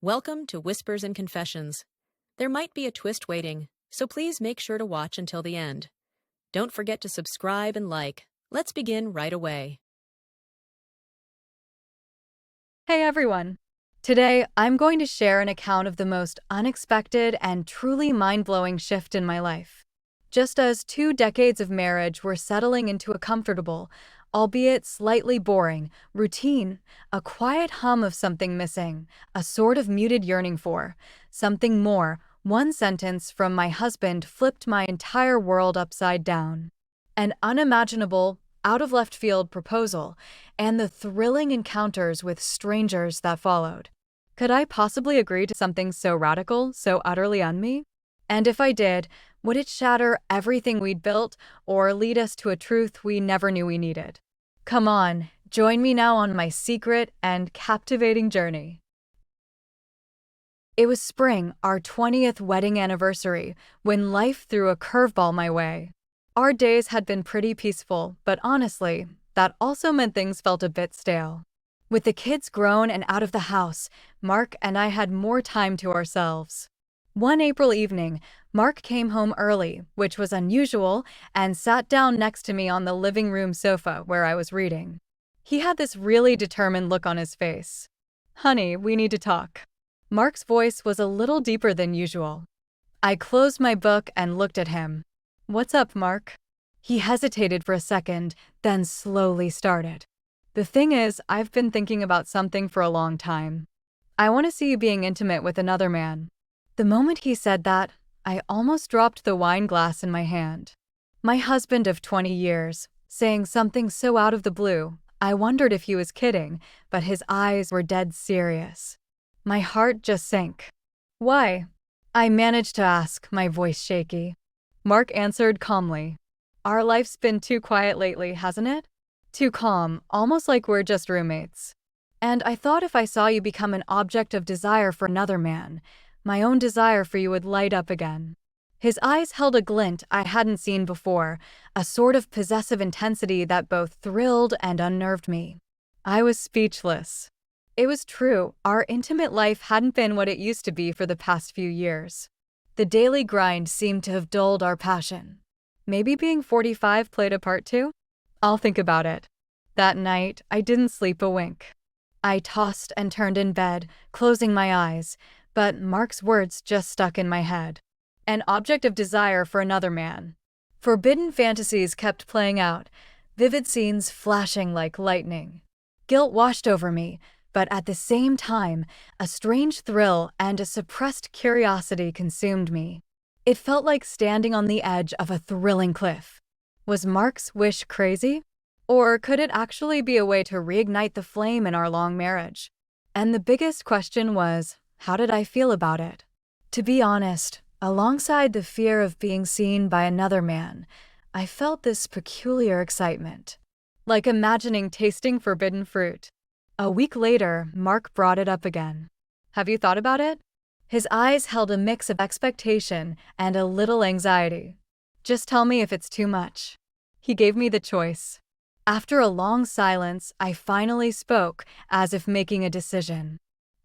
Welcome to Whispers and Confessions. There might be a twist waiting, so please make sure to watch until the end. Don't forget to subscribe and like. Let's begin right away. Hey everyone! Today, I'm going to share an account of the most unexpected and truly mind-blowing shift in my life. Just as 2 decades of marriage were settling into a comfortable, albeit slightly boring, routine, a quiet hum of something missing, a sort of muted yearning for something more, one sentence from my husband flipped my entire world upside down. An unimaginable, out-of-left-field proposal, and the thrilling encounters with strangers that followed. Could I possibly agree to something so radical, so utterly un-me? And if I did, would it shatter everything we'd built, or lead us to a truth we never knew we needed? Come on, join me now on my secret and captivating journey. It was spring, our 20th wedding anniversary, when life threw a curveball my way. Our days had been pretty peaceful, but honestly, that also meant things felt a bit stale. With the kids grown and out of the house, Mark and I had more time to ourselves. One April evening, Mark came home early, which was unusual, and sat down next to me on the living room sofa where I was reading. He had this really determined look on his face. "Honey, we need to talk." Mark's voice was a little deeper than usual. I closed my book and looked at him. "What's up, Mark?" He hesitated for a second, then slowly started. "The thing is, I've been thinking about something for a long time. I want to see you being intimate with another man." The moment he said that, I almost dropped the wine glass in my hand. My husband of 20 years, saying something so out of the blue, I wondered if he was kidding, but his eyes were dead serious. My heart just sank. "Why?" I managed to ask, my voice shaky. Mark answered calmly. "Our life's been too quiet lately, hasn't it? Too calm, almost like we're just roommates. And I thought if I saw you become an object of desire for another man, my own desire for you would light up again." His eyes held a glint I hadn't seen before, a sort of possessive intensity that both thrilled and unnerved me. I was speechless. It was true, our intimate life hadn't been what it used to be for the past few years. The daily grind seemed to have dulled our passion. Maybe being 45 played a part too? I'll think about it. That night, I didn't sleep a wink. I tossed and turned in bed, closing my eyes, but Mark's words just stuck in my head. An object of desire for another man. Forbidden fantasies kept playing out, vivid scenes flashing like lightning. Guilt washed over me, but at the same time, a strange thrill and a suppressed curiosity consumed me. It felt like standing on the edge of a thrilling cliff. Was Mark's wish crazy? Or could it actually be a way to reignite the flame in our long marriage? And the biggest question was, how did I feel about it? To be honest, alongside the fear of being seen by another man, I felt this peculiar excitement. Like imagining tasting forbidden fruit. A week later, Mark brought it up again. "Have you thought about it?" His eyes held a mix of expectation and a little anxiety. "Just tell me if it's too much." He gave me the choice. After a long silence, I finally spoke, as if making a decision.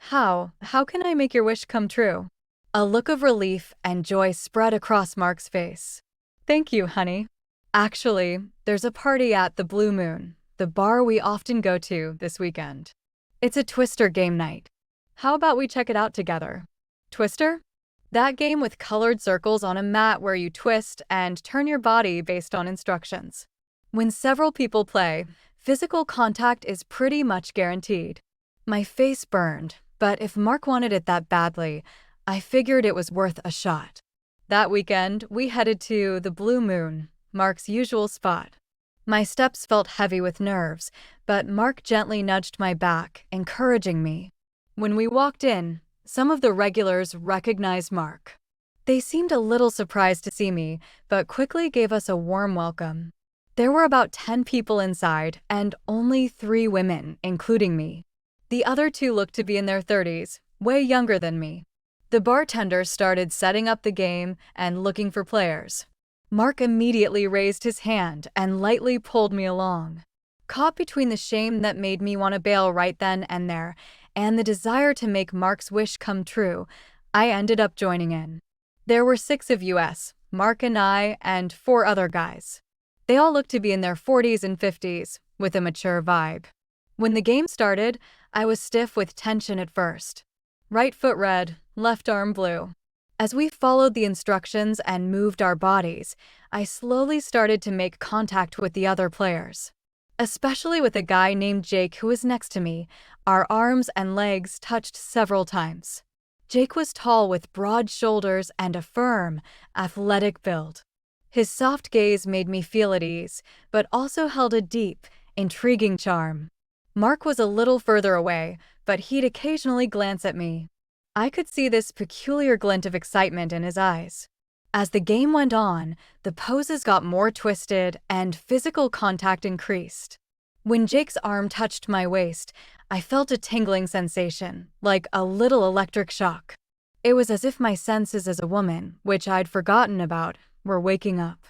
How can I make your wish come true?" A look of relief and joy spread across Mark's face. "Thank you, honey. Actually, there's a party at the Blue Moon, the bar we often go to, this weekend. It's a Twister game night. How about we check it out together?" Twister? That game with colored circles on a mat where you twist and turn your body based on instructions. When several people play, physical contact is pretty much guaranteed. My face burned, but if Mark wanted it that badly, I figured it was worth a shot. That weekend, we headed to the Blue Moon, Mark's usual spot. My steps felt heavy with nerves, but Mark gently nudged my back, encouraging me. When we walked in, some of the regulars recognized Mark. They seemed a little surprised to see me, but quickly gave us a warm welcome. There were about 10 people inside, and only 3 women, including me. The other 2 looked to be in their 30s, way younger than me. The bartender started setting up the game and looking for players. Mark immediately raised his hand and lightly pulled me along. Caught between the shame that made me want to bail right then and there, and the desire to make Mark's wish come true, I ended up joining in. There were 6 of us, Mark and I, and 4 other guys. They all looked to be in their 40s and 50s, with a mature vibe. When the game started, I was stiff with tension at first. Right foot red, left arm blue. As we followed the instructions and moved our bodies, I slowly started to make contact with the other players. Especially with a guy named Jake who was next to me, our arms and legs touched several times. Jake was tall with broad shoulders and a firm, athletic build. His soft gaze made me feel at ease, but also held a deep, intriguing charm. Mark was a little further away, but he'd occasionally glance at me. I could see this peculiar glint of excitement in his eyes. As the game went on, the poses got more twisted and physical contact increased. When Jake's arm touched my waist, I felt a tingling sensation, like a little electric shock. It was as if my senses as a woman, which I'd forgotten about, were waking up.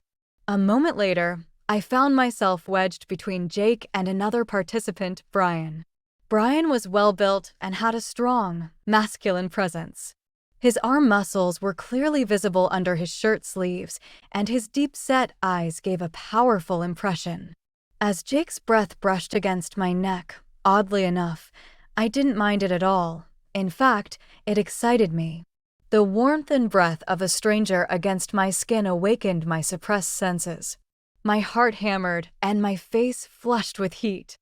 A moment later, I found myself wedged between Jake and another participant, Brian. Brian was well-built and had a strong, masculine presence. His arm muscles were clearly visible under his shirt sleeves, and his deep-set eyes gave a powerful impression. As Jake's breath brushed against my neck, oddly enough, I didn't mind it at all. In fact, it excited me. The warmth and breath of a stranger against my skin awakened my suppressed senses. My heart hammered, and my face flushed with heat.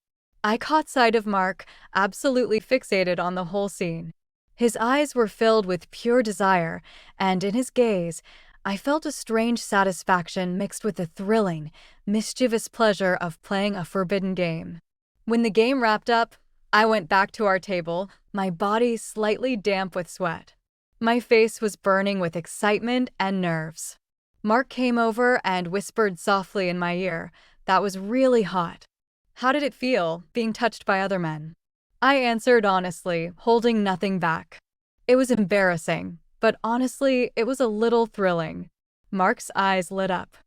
I caught sight of Mark, absolutely fixated on the whole scene. His eyes were filled with pure desire, and in his gaze, I felt a strange satisfaction mixed with the thrilling, mischievous pleasure of playing a forbidden game. When the game wrapped up, I went back to our table, my body slightly damp with sweat. My face was burning with excitement and nerves. Mark came over and whispered softly in my ear, "That was really hot." How did it feel, being touched by other men? I answered honestly, holding nothing back. It was embarrassing, but honestly, it was a little thrilling. Mark's eyes lit up.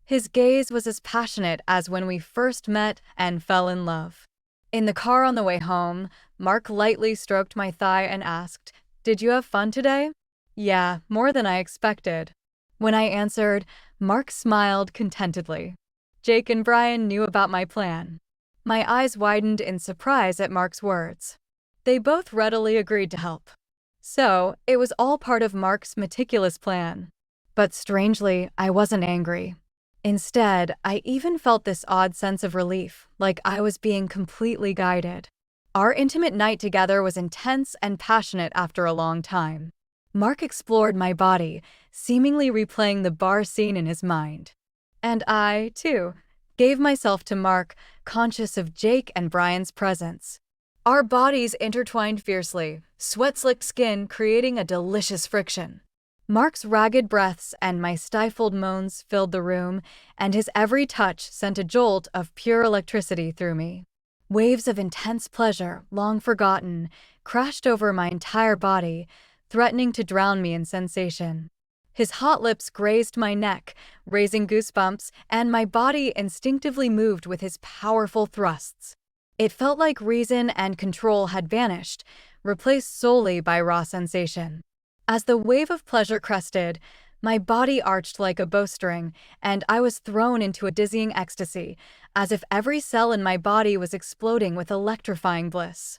His gaze was as passionate as when we first met and fell in love. In the car on the way home, Mark lightly stroked my thigh and asked, "Did you have fun today?" "Yeah, more than I expected." When I answered, Mark smiled contentedly. Jake and Brian knew about my plan. My eyes widened in surprise at Mark's words. They both readily agreed to help. So, it was all part of Mark's meticulous plan. But strangely, I wasn't angry. Instead, I even felt this odd sense of relief, like I was being completely guided. Our intimate night together was intense and passionate after a long time. Mark explored my body, seemingly replaying the bar scene in his mind. And I, too, gave myself to Mark, conscious of Jake and Brian's presence. Our bodies intertwined fiercely, sweat-slicked skin creating a delicious friction. Mark's ragged breaths and my stifled moans filled the room, and his every touch sent a jolt of pure electricity through me. Waves of intense pleasure, long forgotten, crashed over my entire body, threatening to drown me in sensation. His hot lips grazed my neck, raising goosebumps, and my body instinctively moved with his powerful thrusts. It felt like reason and control had vanished, replaced solely by raw sensation. As the wave of pleasure crested, my body arched like a bowstring, and I was thrown into a dizzying ecstasy, as if every cell in my body was exploding with electrifying bliss.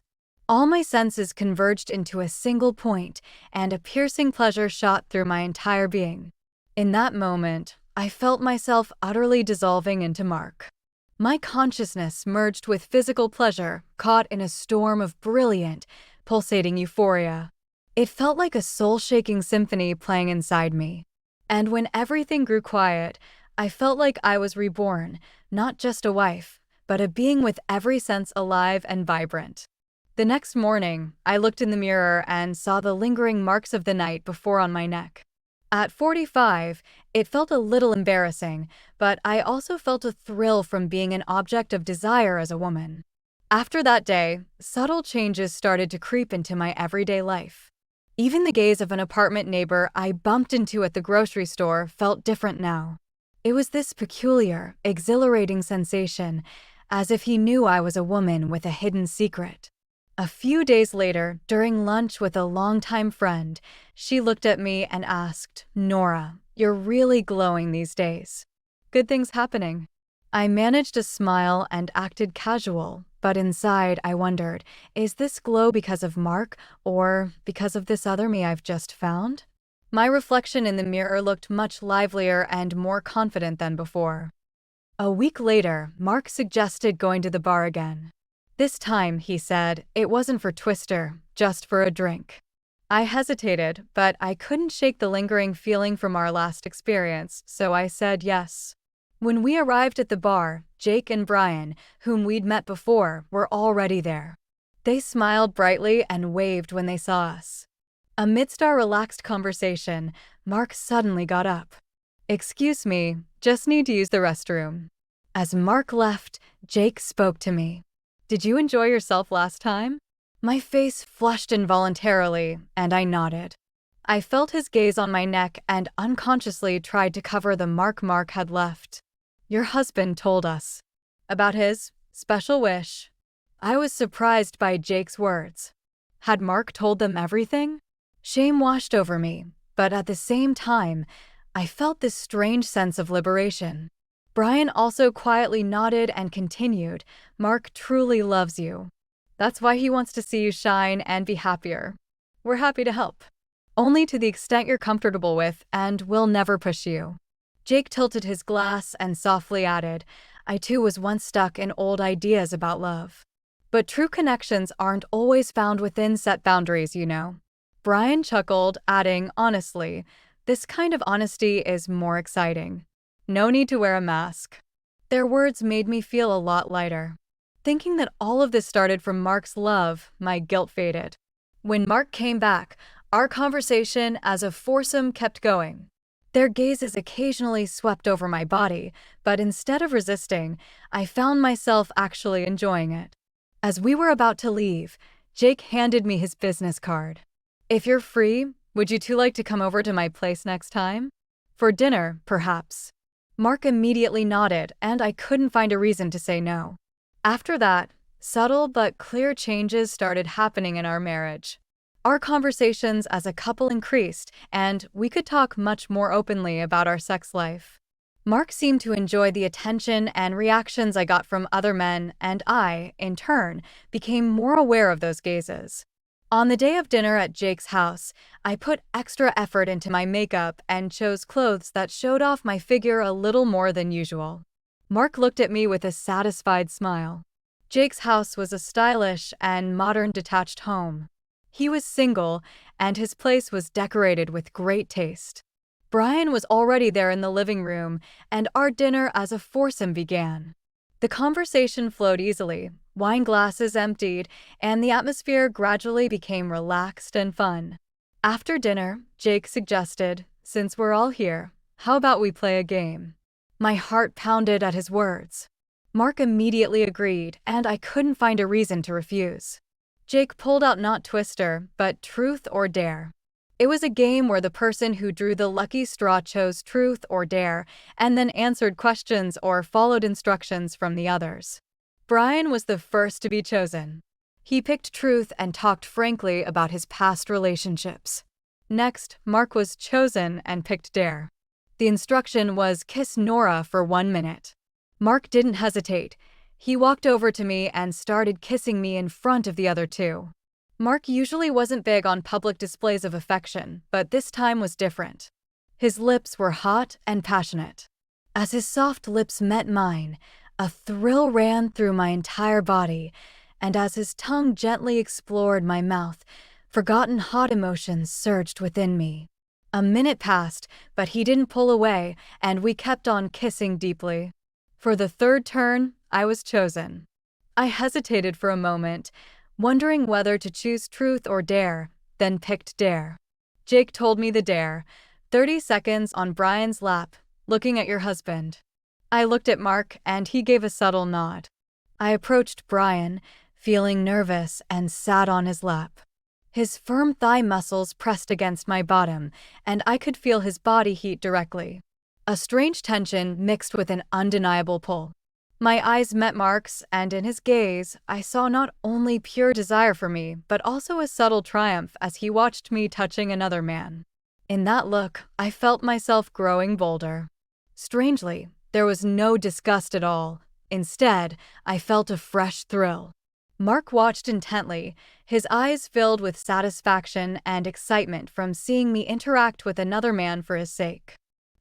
All my senses converged into a single point, and a piercing pleasure shot through my entire being. In that moment, I felt myself utterly dissolving into Mark. My consciousness merged with physical pleasure, caught in a storm of brilliant, pulsating euphoria. It felt like a soul-shaking symphony playing inside me. And when everything grew quiet, I felt like I was reborn, not just a wife, but a being with every sense alive and vibrant. The next morning, I looked in the mirror and saw the lingering marks of the night before on my neck. At 45, it felt a little embarrassing, but I also felt a thrill from being an object of desire as a woman. After that day, subtle changes started to creep into my everyday life. Even the gaze of an apartment neighbor I bumped into at the grocery store felt different now. It was this peculiar, exhilarating sensation, as if he knew I was a woman with a hidden secret. A few days later, during lunch with a longtime friend, she looked at me and asked, "Nora, you're really glowing these days. Good things happening." I managed to smile and acted casual, but inside I wondered, is this glow because of Mark or because of this other me I've just found? My reflection in the mirror looked much livelier and more confident than before. A week later, Mark suggested going to the bar again. This time, he said, it wasn't for Twister, just for a drink. I hesitated, but I couldn't shake the lingering feeling from our last experience, so I said yes. When we arrived at the bar, Jake and Brian, whom we'd met before, were already there. They smiled brightly and waved when they saw us. Amidst our relaxed conversation, Mark suddenly got up. "Excuse me, just need to use the restroom." As Mark left, Jake spoke to me. "Did you enjoy yourself last time?" My face flushed involuntarily, and I nodded. I felt his gaze on my neck and unconsciously tried to cover the mark Mark had left. "Your husband told us about his special wish." I was surprised by Jake's words. Had Mark told them everything? Shame washed over me, but at the same time, I felt this strange sense of liberation. Brian also quietly nodded and continued, "Mark truly loves you. That's why he wants to see you shine and be happier. We're happy to help. Only to the extent you're comfortable with, and we'll never push you." Jake tilted his glass and softly added, "I too was once stuck in old ideas about love. But true connections aren't always found within set boundaries, you know." Brian chuckled, adding, "Honestly, this kind of honesty is more exciting. No need to wear a mask." Their words made me feel a lot lighter. Thinking that all of this started from Mark's love, my guilt faded. When Mark came back, our conversation as a foursome kept going. Their gazes occasionally swept over my body, but instead of resisting, I found myself actually enjoying it. As we were about to leave, Jake handed me his business card. "If you're free, would you two like to come over to my place next time? For dinner, perhaps?" Mark immediately nodded, and I couldn't find a reason to say no. After that, subtle but clear changes started happening in our marriage. Our conversations as a couple increased, and we could talk much more openly about our sex life. Mark seemed to enjoy the attention and reactions I got from other men, and I, in turn, became more aware of those gazes. On the day of dinner at Jake's house, I put extra effort into my makeup and chose clothes that showed off my figure a little more than usual. Mark looked at me with a satisfied smile. Jake's house was a stylish and modern detached home. He was single, and his place was decorated with great taste. Brian was already there in the living room, and our dinner as a foursome began. The conversation flowed easily, wine glasses emptied, and the atmosphere gradually became relaxed and fun. After dinner, Jake suggested, "Since we're all here, how about we play a game?" My heart pounded at his words. Mark immediately agreed, and I couldn't find a reason to refuse. Jake pulled out not Twister, but Truth or Dare. It was a game where the person who drew the lucky straw chose truth or dare, and then answered questions or followed instructions from the others. Brian was the first to be chosen. He picked truth and talked frankly about his past relationships. Next, Mark was chosen and picked dare. The instruction was kiss Nora for 1 minute. Mark didn't hesitate. He walked over to me and started kissing me in front of the other two. Mark usually wasn't big on public displays of affection, but this time was different. His lips were hot and passionate. As his soft lips met mine, a thrill ran through my entire body, and as his tongue gently explored my mouth, forgotten hot emotions surged within me. A minute passed, but he didn't pull away, and we kept on kissing deeply. For the third turn, I was chosen. I hesitated for a moment, wondering whether to choose truth or dare, then picked dare. Jake told me the dare, 30 seconds on Brian's lap, looking at your husband. I looked at Mark, and he gave a subtle nod. I approached Brian, feeling nervous, and sat on his lap. His firm thigh muscles pressed against my bottom, and I could feel his body heat directly. A strange tension mixed with an undeniable pull. My eyes met Mark's, and in his gaze, I saw not only pure desire for me, but also a subtle triumph as he watched me touching another man. In that look, I felt myself growing bolder. Strangely, there was no disgust at all. Instead, I felt a fresh thrill. Mark watched intently, his eyes filled with satisfaction and excitement from seeing me interact with another man for his sake.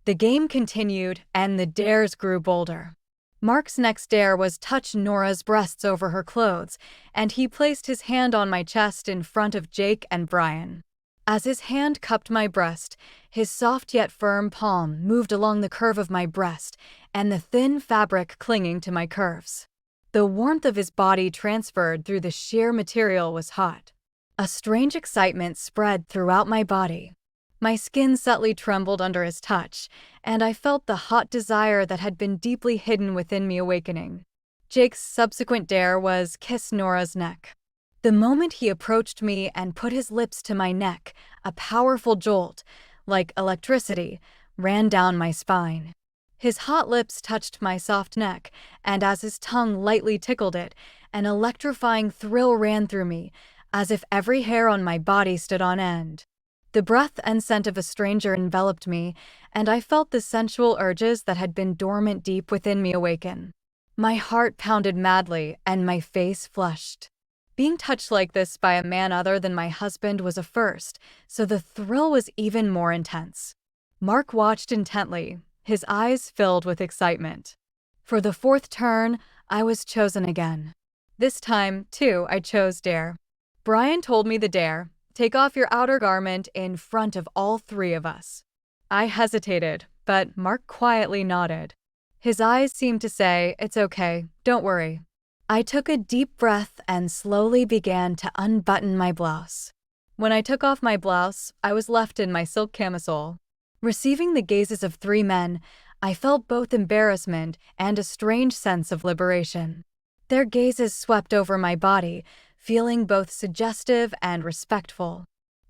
The game continued, and the dares grew bolder. Mark's next dare was touch Nora's breasts over her clothes, and he placed his hand on my chest in front of Jake and Brian. As his hand cupped my breast, his soft yet firm palm moved along the curve of my breast and the thin fabric clinging to my curves. The warmth of his body transferred through the sheer material was hot. A strange excitement spread throughout my body. My skin subtly trembled under his touch, and I felt the hot desire that had been deeply hidden within me awakening. Jake's subsequent dare was kiss Nora's neck. The moment he approached me and put his lips to my neck, a powerful jolt, like electricity, ran down my spine. His hot lips touched my soft neck, and as his tongue lightly tickled it, an electrifying thrill ran through me, as if every hair on my body stood on end. The breath and scent of a stranger enveloped me, and I felt the sensual urges that had been dormant deep within me awaken. My heart pounded madly, and my face flushed. Being touched like this by a man other than my husband was a first, so the thrill was even more intense. Mark watched intently, his eyes filled with excitement. For the fourth turn, I was chosen again. This time, too, I chose dare. Brian told me the dare: take off your outer garment in front of all three of us. I hesitated, but Mark quietly nodded. His eyes seemed to say, "It's okay, don't worry." I took a deep breath and slowly began to unbutton my blouse. When I took off my blouse, I was left in my silk camisole. Receiving the gazes of three men, I felt both embarrassment and a strange sense of liberation. Their gazes swept over my body, feeling both suggestive and respectful.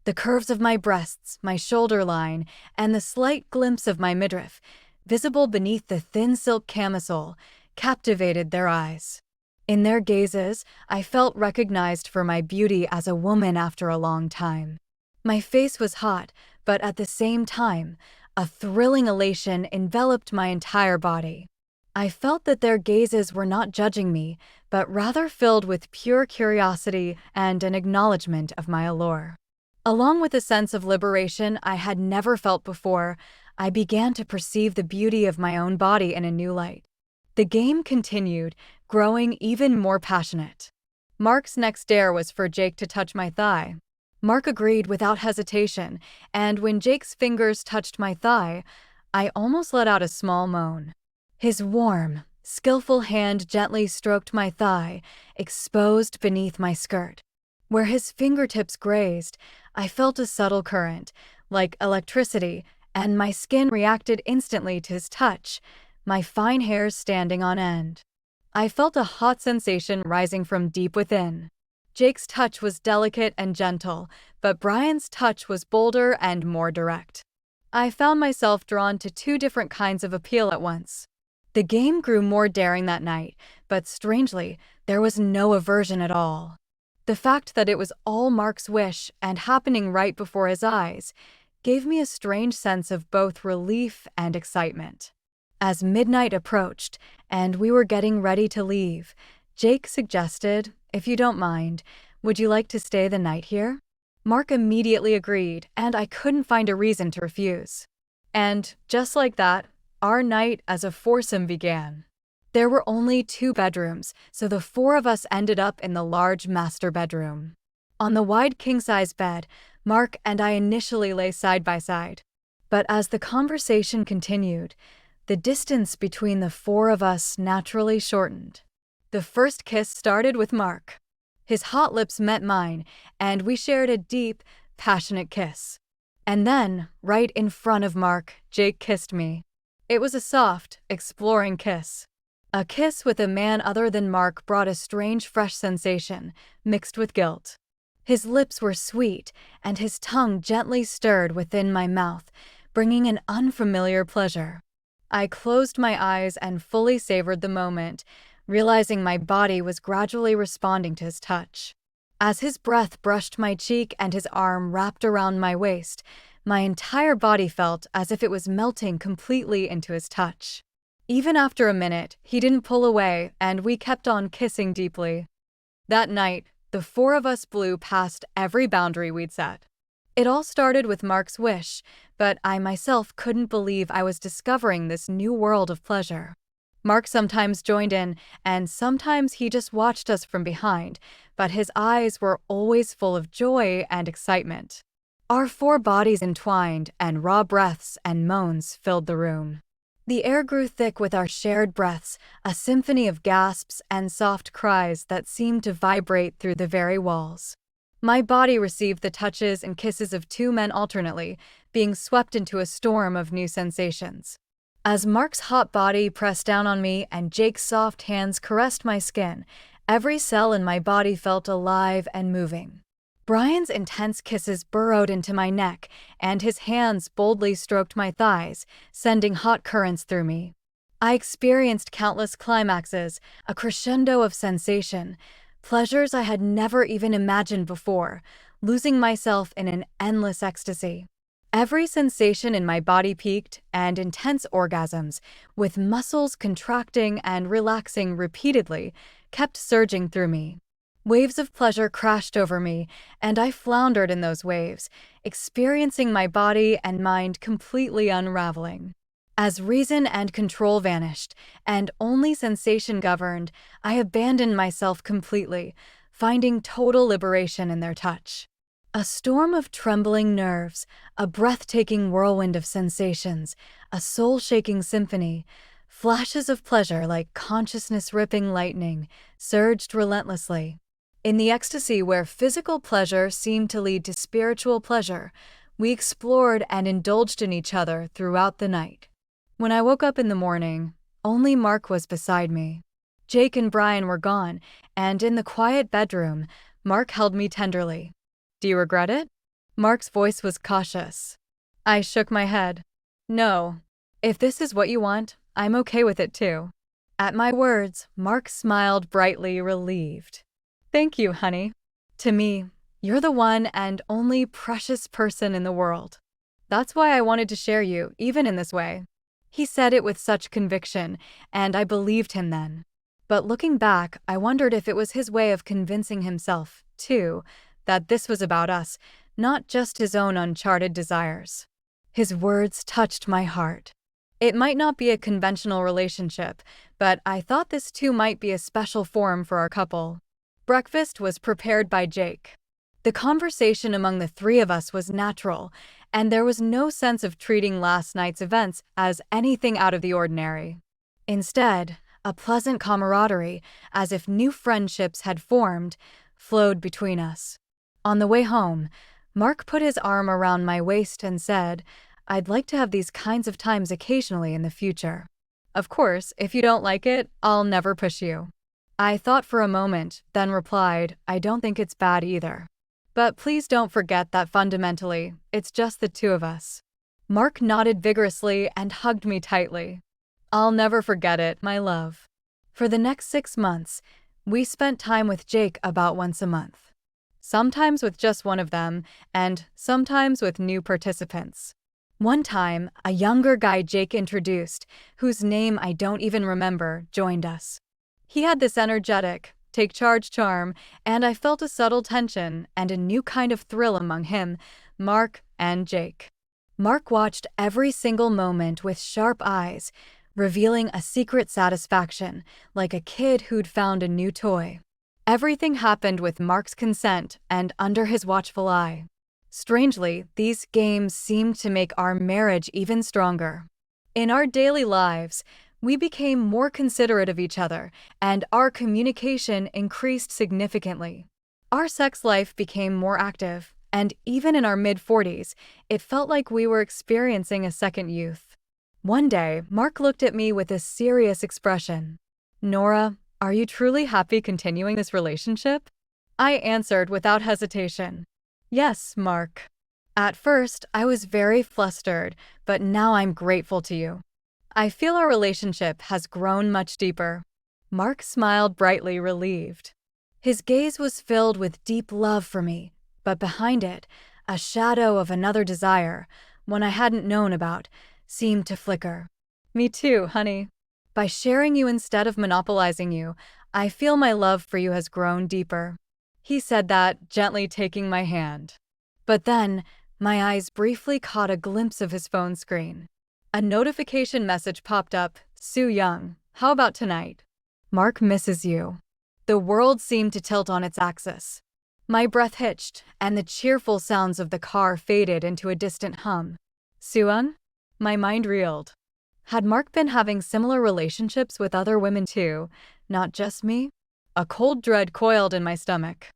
The curves of my breasts, my shoulder line, and the slight glimpse of my midriff, visible beneath the thin silk camisole, captivated their eyes. In their gazes, I felt recognized for my beauty as a woman after a long time. My face was hot, but at the same time, a thrilling elation enveloped my entire body. I felt that their gazes were not judging me, but rather filled with pure curiosity and an acknowledgement of my allure. Along with a sense of liberation I had never felt before, I began to perceive the beauty of my own body in a new light. The game continued, growing even more passionate. Mark's next dare was for Jake to touch my thigh. Mark agreed without hesitation, and when Jake's fingers touched my thigh, I almost let out a small moan. His warm, skillful hand gently stroked my thigh, exposed beneath my skirt. Where his fingertips grazed, I felt a subtle current, like electricity, and my skin reacted instantly to his touch, my fine hairs standing on end. I felt a hot sensation rising from deep within. Jake's touch was delicate and gentle, but Brian's touch was bolder and more direct. I found myself drawn to two different kinds of appeal at once. The game grew more daring that night, but strangely, there was no aversion at all. The fact that it was all Mark's wish and happening right before his eyes gave me a strange sense of both relief and excitement. As midnight approached, and we were getting ready to leave, Jake suggested, "If you don't mind, would you like to stay the night here?" Mark immediately agreed, and I couldn't find a reason to refuse. And, just like that, our night as a foursome began. There were only 2 bedrooms, so the 4 of us ended up in the large master bedroom. On the wide king-size bed, Mark and I initially lay side by side. But as the conversation continued, the distance between the 4 of us naturally shortened. The first kiss started with Mark. His hot lips met mine, and we shared a deep, passionate kiss. And then, right in front of Mark, Jake kissed me. It was a soft, exploring kiss. A kiss with a man other than Mark brought a strange, fresh sensation, mixed with guilt. His lips were sweet, and his tongue gently stirred within my mouth, bringing an unfamiliar pleasure. I closed my eyes and fully savored the moment, realizing my body was gradually responding to his touch. As his breath brushed my cheek and his arm wrapped around my waist, my entire body felt as if it was melting completely into his touch. Even after a minute, he didn't pull away, and we kept on kissing deeply. That night, the four of us blew past every boundary we'd set. It all started with Mark's wish, but I myself couldn't believe I was discovering this new world of pleasure. Mark sometimes joined in, and sometimes he just watched us from behind, but his eyes were always full of joy and excitement. Our four bodies entwined, and raw breaths and moans filled the room. The air grew thick with our shared breaths, a symphony of gasps and soft cries that seemed to vibrate through the very walls. My body received the touches and kisses of two men alternately, being swept into a storm of new sensations. As Mark's hot body pressed down on me and Jake's soft hands caressed my skin, every cell in my body felt alive and moving. Brian's intense kisses burrowed into my neck, and his hands boldly stroked my thighs, sending hot currents through me. I experienced countless climaxes, a crescendo of sensation, pleasures I had never even imagined before, losing myself in an endless ecstasy. Every sensation in my body peaked, and intense orgasms, with muscles contracting and relaxing repeatedly, kept surging through me. Waves of pleasure crashed over me, and I floundered in those waves, experiencing my body and mind completely unraveling. As reason and control vanished, and only sensation governed, I abandoned myself completely, finding total liberation in their touch. A storm of trembling nerves, a breathtaking whirlwind of sensations, a soul-shaking symphony, flashes of pleasure like consciousness-ripping lightning, surged relentlessly. In the ecstasy where physical pleasure seemed to lead to spiritual pleasure, we explored and indulged in each other throughout the night. When I woke up in the morning, only Mark was beside me. Jake and Brian were gone, and in the quiet bedroom, Mark held me tenderly. "Do you regret it?" Mark's voice was cautious. I shook my head. "No. If this is what you want, I'm okay with it too." At my words, Mark smiled brightly, relieved. "Thank you, honey. To me, you're the one and only precious person in the world. That's why I wanted to share you, even in this way." He said it with such conviction, and I believed him then. But looking back, I wondered if it was his way of convincing himself, too, that this was about us, not just his own uncharted desires. His words touched my heart. It might not be a conventional relationship, but I thought this too might be a special forum for our couple. Breakfast was prepared by Jake. The conversation among the three of us was natural, and there was no sense of treating last night's events as anything out of the ordinary. Instead, a pleasant camaraderie, as if new friendships had formed, flowed between us. On the way home, Mark put his arm around my waist and said, "I'd like to have these kinds of times occasionally in the future. Of course, if you don't like it, I'll never push you." I thought for a moment, then replied, "I don't think it's bad either. But please don't forget that fundamentally, it's just the two of us." Mark nodded vigorously and hugged me tightly. "I'll never forget it, my love." For the next 6 months, we spent time with Jake about once a month. Sometimes with just one of them, and sometimes with new participants. One time, a younger guy Jake introduced, whose name I don't even remember, joined us. He had this energetic, take-charge charm, and I felt a subtle tension and a new kind of thrill among him, Mark, and Jake. Mark watched every single moment with sharp eyes, revealing a secret satisfaction, like a kid who'd found a new toy. Everything happened with Mark's consent and under his watchful eye. Strangely, these games seemed to make our marriage even stronger. In our daily lives, we became more considerate of each other, and our communication increased significantly. Our sex life became more active, and even in our mid-40s, it felt like we were experiencing a second youth. One day, Mark looked at me with a serious expression. "Nora, are you truly happy continuing this relationship?" I answered without hesitation. "Yes, Mark. At first, I was very flustered, but now I'm grateful to you." I feel our relationship has grown much deeper. Mark smiled brightly, relieved. His gaze was filled with deep love for me, but behind it, a shadow of another desire, one I hadn't known about, seemed to flicker. Me too, honey. By sharing you instead of monopolizing you, I feel my love for you has grown deeper. He said that, gently taking my hand. But then, my eyes briefly caught a glimpse of his phone screen. A notification message popped up. Sue Young, how about tonight? Mark misses you. The world seemed to tilt on its axis. My breath hitched, and the cheerful sounds of the car faded into a distant hum. Suan? My mind reeled. Had Mark been having similar relationships with other women too, not just me? A cold dread coiled in my stomach.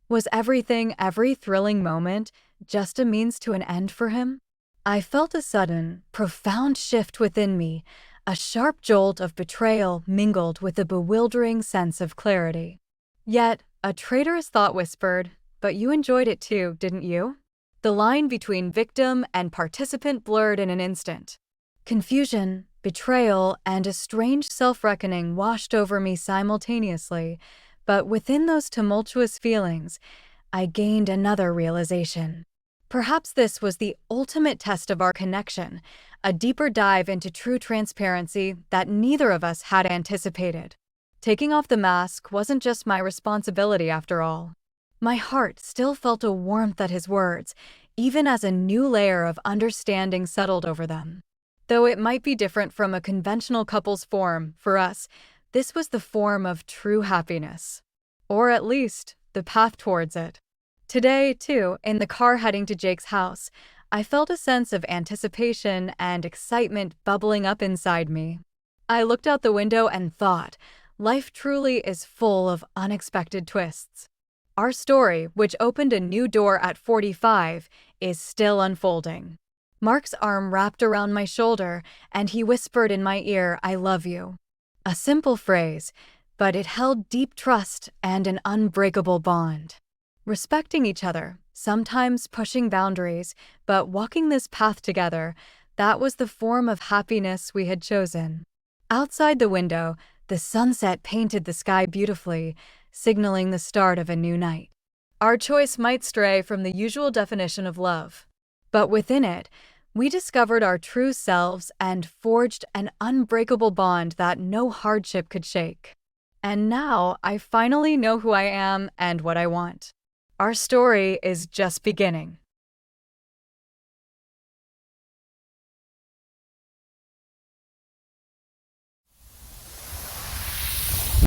Was every thrilling moment, just a means to an end for him? I felt a sudden, profound shift within me, a sharp jolt of betrayal mingled with a bewildering sense of clarity. Yet, a traitorous thought whispered, "But you enjoyed it too, didn't you?" The line between victim and participant blurred in an instant. Confusion, betrayal, and a strange self-reckoning washed over me simultaneously, but within those tumultuous feelings, I gained another realization. Perhaps this was the ultimate test of our connection, a deeper dive into true transparency that neither of us had anticipated. Taking off the mask wasn't just my responsibility after all. My heart still felt a warmth at his words, even as a new layer of understanding settled over them. Though it might be different from a conventional couple's form, for us, this was the form of true happiness. Or at least, the path towards it. Today, too, in the car heading to Jake's house, I felt a sense of anticipation and excitement bubbling up inside me. I looked out the window and thought, life truly is full of unexpected twists. Our story, which opened a new door at 45, is still unfolding. Mark's arm wrapped around my shoulder, and he whispered in my ear, "I love you." A simple phrase, but it held deep trust and an unbreakable bond. Respecting each other, sometimes pushing boundaries, but walking this path together, that was the form of happiness we had chosen. Outside the window, the sunset painted the sky beautifully, signaling the start of a new night. Our choice might stray from the usual definition of love, but within it, we discovered our true selves and forged an unbreakable bond that no hardship could shake. And now I finally know who I am and what I want. Our story is just beginning.